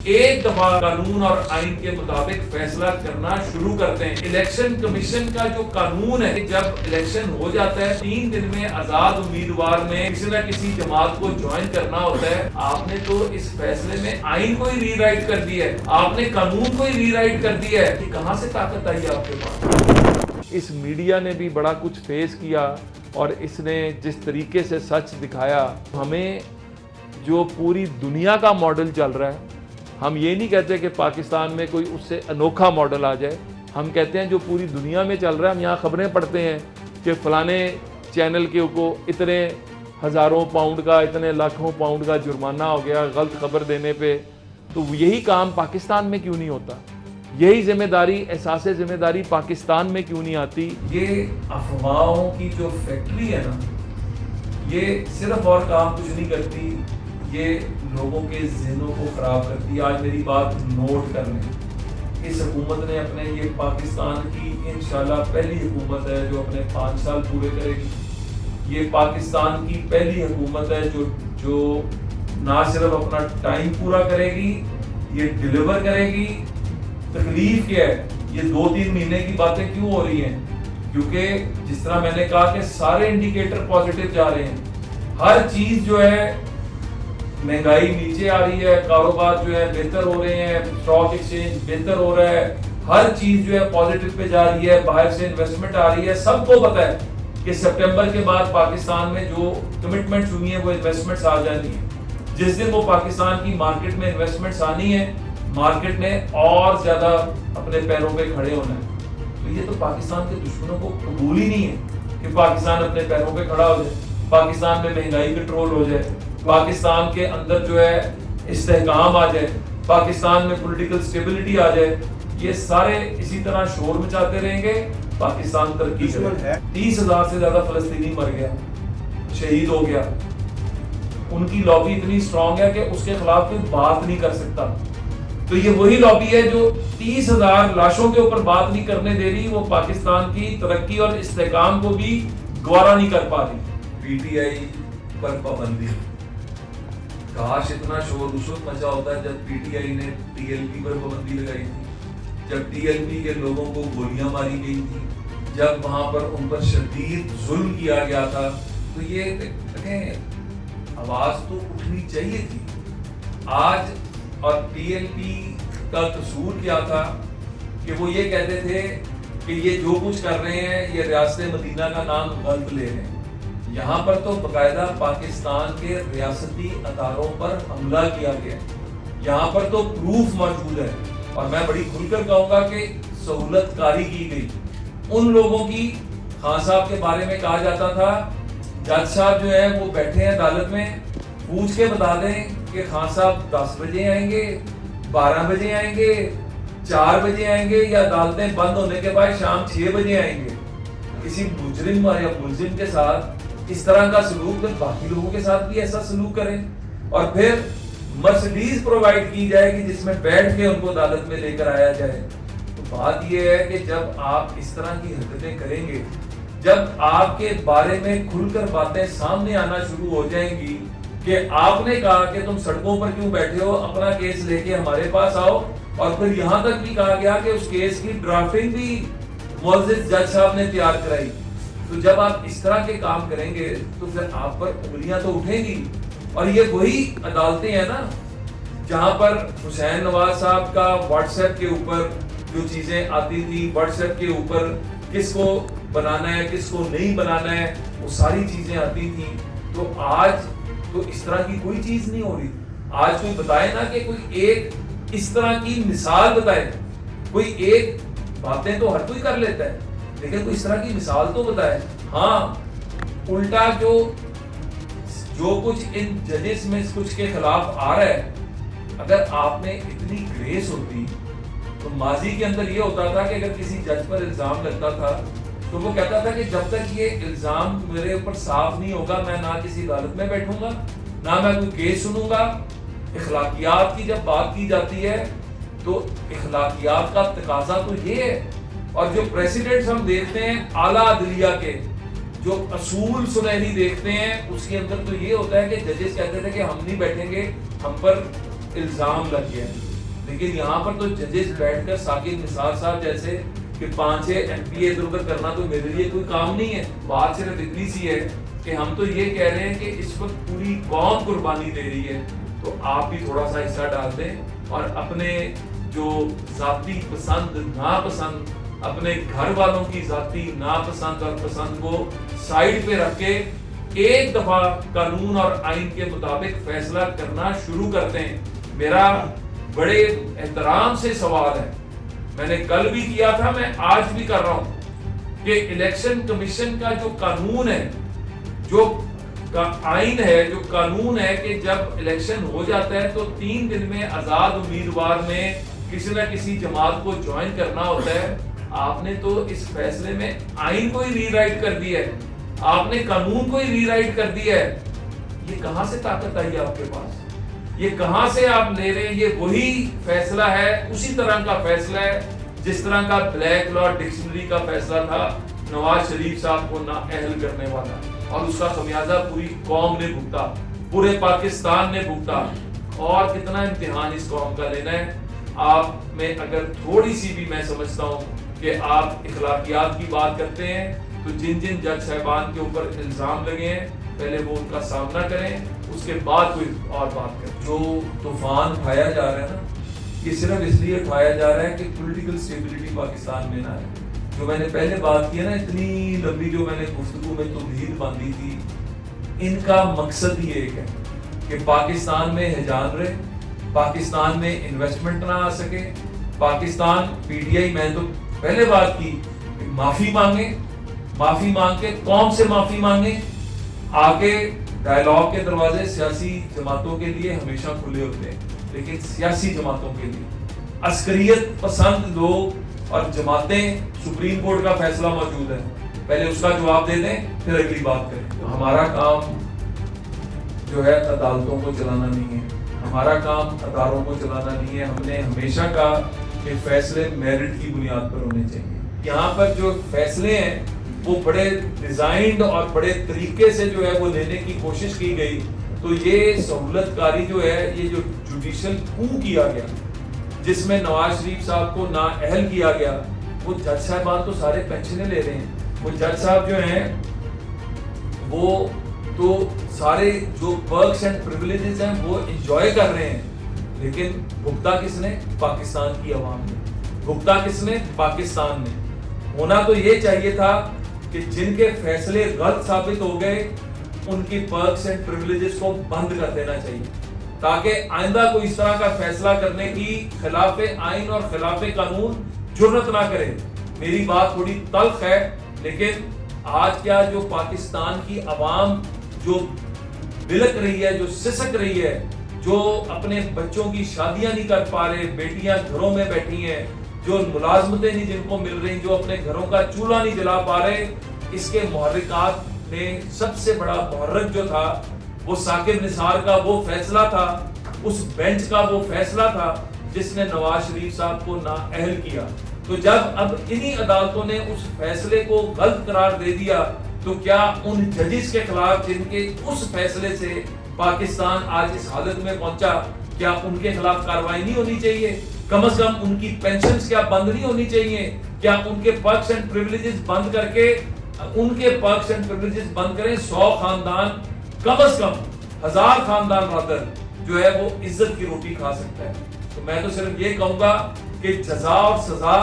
ایک دفعہ قانون اور آئین کے مطابق فیصلہ کرنا شروع کرتے ہیں. الیکشن کمیشن کا جو قانون ہے، جب الیکشن ہو جاتا ہے 3 دن میں آزاد امیدوار نے کسی نہ کسی جماعت کو جوائن کرنا ہوتا ہے. آپ نے تو اس فیصلے میں آئین کو ہی ری رائٹ کر دیا ہے، آپ نے قانون کو ہی ری رائٹ کر دیا ہے. کہ کہاں سے طاقت آئی ہے آپ کے پاس؟ اس میڈیا نے بھی بڑا کچھ فیس کیا اور اس نے جس طریقے سے سچ دکھایا. ہمیں جو پوری دنیا کا ماڈل چل رہا ہے، ہم یہ نہیں کہتے کہ پاکستان میں کوئی اس سے انوکھا ماڈل آ جائے. ہم کہتے ہیں جو پوری دنیا میں چل رہا ہے. ہم یہاں خبریں پڑھتے ہیں کہ فلانے چینل کے کو اتنے ہزاروں پاؤنڈ کا، اتنے لاکھوں پاؤنڈ کا جرمانہ ہو گیا غلط خبر دینے پہ. تو یہی کام پاکستان میں کیوں نہیں ہوتا؟ یہی ذمہ داری، احساس ذمہ داری پاکستان میں کیوں نہیں آتی؟ یہ افواہوں کی جو فیکٹری ہے نا، یہ صرف اور کام کچھ نہیں کرتی، یہ لوگوں کے ذہنوں کو خراب کرتی ہے. آج میری بات نوٹ کر لیں. اس حکومت نے اپنے، یہ پاکستان کی انشاءاللہ پہلی حکومت ہے جو اپنے 5 سال پورے کرے گی. یہ پاکستان کی پہلی حکومت ہے جو نہ صرف اپنا ٹائم پورا کرے گی، یہ ڈیلیور کرے گی. تکلیف کیا ہے؟ یہ 2-3 مہینے کی باتیں کیوں ہو رہی ہیں؟ کیونکہ جس طرح میں نے کہا کہ سارے انڈیکیٹر پازیٹیو جا رہے ہیں. ہر چیز جو ہے، مہنگائی نیچے آ رہی ہے، کاروبار جو ہے بہتر ہو رہے ہیں، اسٹاک ایکسچینج بہتر ہو رہا ہے، ہر چیز جو ہے پازیٹیو پہ جا رہی ہے، باہر سے انویسٹمنٹ آ رہی ہے. سب کو پتہ ہے کہ سپٹمبر کے بعد پاکستان میں جو کمٹمنٹس ہوئی ہیں وہ انویسٹمنٹس آ جانی ہیں. جس دن وہ پاکستان کی مارکیٹ میں انویسٹمنٹس آنی ہے، مارکیٹ نے اور زیادہ اپنے پیروں پہ کھڑے ہونا ہے. تو یہ تو پاکستان کے دشمنوں کو قبول ہی نہیں ہے کہ پاکستان اپنے پیروں پہ کھڑا ہو جائے، پاکستان میں مہنگائی کنٹرول ہو جائے، پاکستان کے اندر جو ہے استحکام آ جائے، پاکستان میں پولیٹیکل سٹیبلٹی آ جائے. یہ سارے اسی طرح شور مچاتے رہیں گے، پاکستان ترقی کرے. 30,000 سے زیادہ فلسطینی مر گیا، شہید ہو گیا. ان کی لابی اتنی سٹرانگ ہے کہ اس کے خلاف کوئی بات نہیں کر سکتا. تو یہ وہی لابی ہے جو 30,000 لاشوں کے اوپر بات نہیں کرنے دے رہی، وہ پاکستان کی ترقی اور استحکام کو بھی گوارا نہیں کر پا رہی. پی ٹی آئی پر پابندی، کاش اتنا شور اس وقت مچا ہوتا ہے جب پی ٹی آئی نے ٹی ایل پی پر پابندی لگائی تھی، جب ٹی ایل پی کے لوگوں کو گولیاں ماری گئی تھی، جب وہاں پر ان پر شدید ظلم کیا گیا تھا. تو یہ دیکھیں، آواز تو اٹھنی چاہیے تھی. آج اور ٹی ایل پی کا قصور کیا تھا کہ وہ یہ کہتے تھے کہ یہ جو کچھ کر رہے ہیں یہ ریاست مدینہ کا نام غلط لے رہے ہیں. یہاں پر تو باقاعدہ پاکستان کے ریاستی اداروں پر حملہ کیا گیا، یہاں پر تو پروف موجود ہے. اور میں بڑی کھل کر کہوں گا کہ سہولت کاری کی گئی ان لوگوں کی. خان صاحب کے بارے میں کہا جاتا تھا جج صاحب جو ہے وہ بیٹھے ہیں عدالت میں، پوچھ کے بتا دیں کہ خان صاحب 10 بجے آئیں گے، 12 بجے آئیں گے، 4 بجے آئیں گے، یا عدالتیں بند ہونے کے بعد شام 6 بجے آئیں گے. کسی مجرم یا ملزم کے ساتھ اس طرح کا سلوک، پھر باقی لوگوں کے ساتھ بھی ایسا سلوک کریں. اور پھر مرسڈیز پرووائڈ کی جائے گی جس میں بیٹھ کے ان کو عدالت میں لے کر آیا جائے. تو بات یہ ہے کہ جب آپ اس طرح کی حرکتیں کریں گے، جب آپ کے بارے میں کھل کر باتیں سامنے آنا شروع ہو جائیں گی کہ آپ نے کہا کہ تم سڑکوں پر کیوں بیٹھے ہو، اپنا کیس لے کے ہمارے پاس آؤ. اور پھر یہاں تک بھی کہا گیا کہ اس کیس کی ڈرافٹنگ بھی معزز جج صاحب نے تیار کرائی. تو جب آپ اس طرح کے کام کریں گے تو پھر آپ پر انگلیاں تو اٹھیں گی. اور یہ وہی عدالتیں ہیں نا جہاں پر حسین نواز صاحب کا واٹس ایپ کے اوپر جو چیزیں آتی تھی، واٹس ایپ کے اوپر کس کو بنانا ہے کس کو نہیں بنانا ہے، وہ ساری چیزیں آتی تھیں. تو آج تو اس طرح کی کوئی چیز نہیں ہو رہی. آج کوئی بتائے نا کہ کوئی ایک اس طرح کی مثال بتائے. کوئی ایک، باتیں تو ہر کوئی کر لیتا ہے لیکن کوئی اس طرح کی مثال تو بتائے. ہاں، الٹا جو کچھ ان ججز میں کچھ کے خلاف آ رہا ہے، اگر آپ میں اتنی گریس ہوتی تو ماضی کے اندر یہ ہوتا تھا کہ اگر کسی جج پر الزام لگتا تھا تو وہ کہتا تھا کہ جب تک یہ الزام میرے اوپر صاف نہیں ہوگا میں نہ کسی عدالت میں بیٹھوں گا، نہ میں کوئی کیس سنوں گا. اخلاقیات کی جب بات کی جاتی ہے تو اخلاقیات کا تقاضا تو یہ ہے. اور جو پریسیڈنٹس ہم دیکھتے ہیں اعلیٰ عدلیہ کے، جو اصول سنہری دیکھتے ہیں، اس کے اندر تو یہ ہوتا ہے کہ ججز کہتے تھے کہ ہم نہیں بیٹھیں گے، ہم پر الزام لگ گیا ہے. لیکن یہاں پر تو ججز بیٹھ کر ثاقب نثار صاحب جیسے کہ 5-6 MP ادھر ادھر کرنا تو میرے لیے کوئی کام نہیں ہے. بات صرف اتنی سی ہے کہ ہم تو یہ کہہ رہے ہیں کہ اس وقت پوری قوم قربانی دے رہی ہے, تو آپ بھی تھوڑا سا حصہ ڈال دیں اور اپنے جو ذاتی پسند ناپسند, اپنے گھر والوں کی ذاتی ناپسند اور پسند کو سائیڈ پہ رکھ کے ایک دفعہ قانون اور آئین کے مطابق فیصلہ کرنا شروع کرتے ہیں. میرا بڑے احترام سے سوال ہے, میں نے کل بھی کیا تھا, میں آج بھی کر رہا ہوں کہ الیکشن کمیشن کا جو قانون ہے, جو آئین ہے, جو قانون ہے کہ جب الیکشن ہو جاتا ہے تو 3 دن میں آزاد امیدوار نے کسی نہ کسی جماعت کو جوائن کرنا ہوتا ہے. آپ نے تو اس فیصلے میں آئین کو ہی ری رائٹ کر دیا ہے, آپ نے قانون کو ہی ری رائٹ کر دیا ہے. یہ کہاں سے طاقت آئی آپ کے پاس, یہ کہاں سے آپ لے رہے ہیں؟ یہ وہی فیصلہ ہے, اسی طرح کا فیصلہ ہے جس طرح کا بلیک لا ڈکشنری کا فیصلہ تھا نواز شریف صاحب کو نااہل کرنے والا, اور اس کا خمیازہ پوری قوم نے بھگتا, پورے پاکستان نے بھگتا. اور کتنا امتحان اس قوم کا لینا ہے. آپ میں اگر تھوڑی سی بھی, میں سمجھتا ہوں کہ آپ اخلاقیات کی بات کرتے ہیں, تو جن جن جج صاحبان کے اوپر الزام لگے ہیں پہلے وہ ان کا سامنا کریں, اس کے بعد کوئی اور بات کریں. جو طوفان اٹھایا جا رہا ہے نا, یہ صرف اس لیے اٹھایا جا رہا ہے کہ پولیٹیکل سٹیبلٹی پاکستان میں نہ ہے. جو میں نے پہلے بات کی ہے نا, اتنی لمبی جو میں نے گفتگو میں توحید باندھی تھی, ان کا مقصد ہی ایک ہے کہ پاکستان میں ہیجان رہے, پاکستان میں انویسٹمنٹ نہ آ سکے, پاکستان PTI, میں تو پہلے بات کی, معافی مانگے, معافی مانگ کے قوم سے معافی مانگے, آگے ڈائلاگ کے دروازے سیاسی جماعتوں کے لیے ہمیشہ کھلے ہوتے ہیں, لیکن سیاسی جماعتوں کے لیے عسکریت پسند لوگ اور جماعتیں, سپریم کورٹ کا فیصلہ موجود ہے, پہلے اس کا جواب دے دیں پھر اگلی بات کریں. ہمارا کام جو ہے عدالتوں کو چلانا نہیں ہے, ہمارا کام اداروں کو چلانا نہیں ہے. ہم نے ہمیشہ کہا کہ فیصلے میرٹ کی بنیاد پر ہونے چاہیے. یہاں پر جو فیصلے ہیں وہ بڑے ڈیزائنڈ اور بڑے طریقے سے جو ہے وہ لینے کی کوشش کی گئی, تو یہ سہولت کاری جو ہے, یہ جو جوڈیشل کو کیا گیا جس میں نواز شریف صاحب کو نااہل کیا گیا, وہ جج صاحبان تو سارے پینشنیں لے رہے ہیں, وہ جج صاحب جو ہیں وہ تو سارے جو پرکس اینڈ پریویلیجز ہیں وہ انجوائے کر رہے ہیں, لیکن بھگتا کس نے؟ پاکستان کی عوام نے. بھگتا کس نے؟ پاکستان نے. ہونا تو یہ چاہیے تھا کہ جن کے فیصلے غلط ثابت ہو گئے ان کی پرکس اینڈ پریویلیجز کو بند کر دینا چاہیے, تاکہ آئندہ کوئی اس طرح کا فیصلہ کرنے کی خلاف آئین اور خلاف قانون جرأت نہ کرے. میری بات تھوڑی تلخ ہے, لیکن آج کیا جو پاکستان کی عوام جو بلک رہی ہے, جو سسک رہی ہے, جو اپنے بچوں کی شادیاں نہیں کر پا رہے, بیٹیاں گھروں میں بیٹھی ہیں, جو ملازمتیں نہیں جن کو مل رہی, جو اپنے گھروں کا چولہا نہیں جلا پا رہے, اس کے محرکات میں سب سے بڑا محرک جو تھا وہ ثاقب نثار کا وہ فیصلہ تھا, اس بینچ کا وہ فیصلہ تھا جس نے نواز شریف صاحب کو نااہل کیا. تو جب اب انہی عدالتوں نے اس فیصلے کو غلط قرار دے دیا, تو کیا ان ججز کے خلاف جن کے اس فیصلے سے پاکستان آج اس حالت میں پہنچا, کیا ان کے خلاف کارروائی نہیں ہونی چاہیے؟ کم از کم ان کی پینشنز کیا بند نہیں ہونی چاہیے؟ کیا ان کے پرکس اینڈ پریویلیجز بند کر کے, ان کے پرکس اینڈ پریویلیجز بند کریں, 100 خاندان, کم از کم 1000 خاندان رادر جو ہے وہ عزت کی روٹی کھا سکتا ہے. تو میں تو صرف یہ کہوں گا کہ جزا اور سزا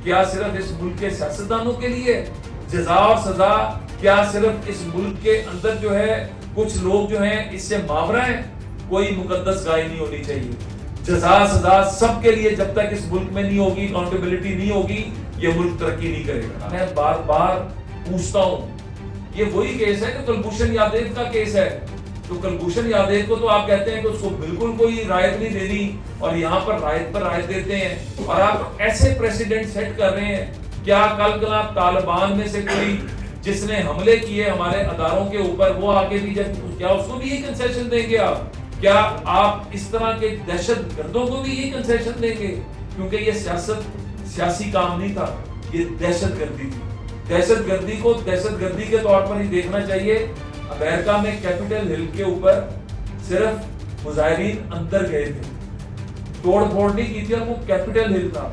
کیا صرف اس ملک کے سیاستدانوں کے لیے؟ جزا اور سزا کیا صرف اس ملک کے اندر جو ہے کچھ لوگ جو ہیں اس سے ماورا ہیں؟ کوئی مقدس گائے نہیں ہونی چاہیے. جزا سزا سب کے لیے, جب تک اس ملک میں نہیں ہوگی, اکاؤنٹیبلٹی نہیں ہوگی, یہ ملک ترقی نہیں کرے گا. میں بار بار پوچھتا ہوں, یہ وہی کیس ہے کہ کلبھوشن یادیو کا کیس ہے. تو کلبھوشن یادیو کو تو آپ کہتے ہیں کہ اس کو بالکل کوئی رعایت نہیں دینی, اور یہاں پر رعایت پر رعایت دیتے ہیں, اور آپ ایسے پریسیڈنٹ سیٹ کر رہے ہیں. کیا کل آپ طالبان میں سے کوئی جس نے حملے کیے ہمارے اداروں کے اوپر, وہ آگے بھی کیا اس کو بھی یہ کنسیشن دیں گے آپ؟ کیا آپ اس طرح کے دہشت گردوں کو بھی یہ کنسیشن دیں گے؟ کیونکہ یہ سیاسی کام نہیں تھا, یہ دہشت گردی تھی. دہشت گردی کو دہشت گردی کے طور پر ہی دیکھنا چاہیے. امریکہ میں کیپٹل ہل کے اوپر صرف مظاہرین اندر گئے تھے, ਤੋੜ ਫੋੜ ਨਹੀਂ ਕੀਤੀ, ਉਹ ਕੈਪੀਟਲ ਹਿੱਲ ਦਾ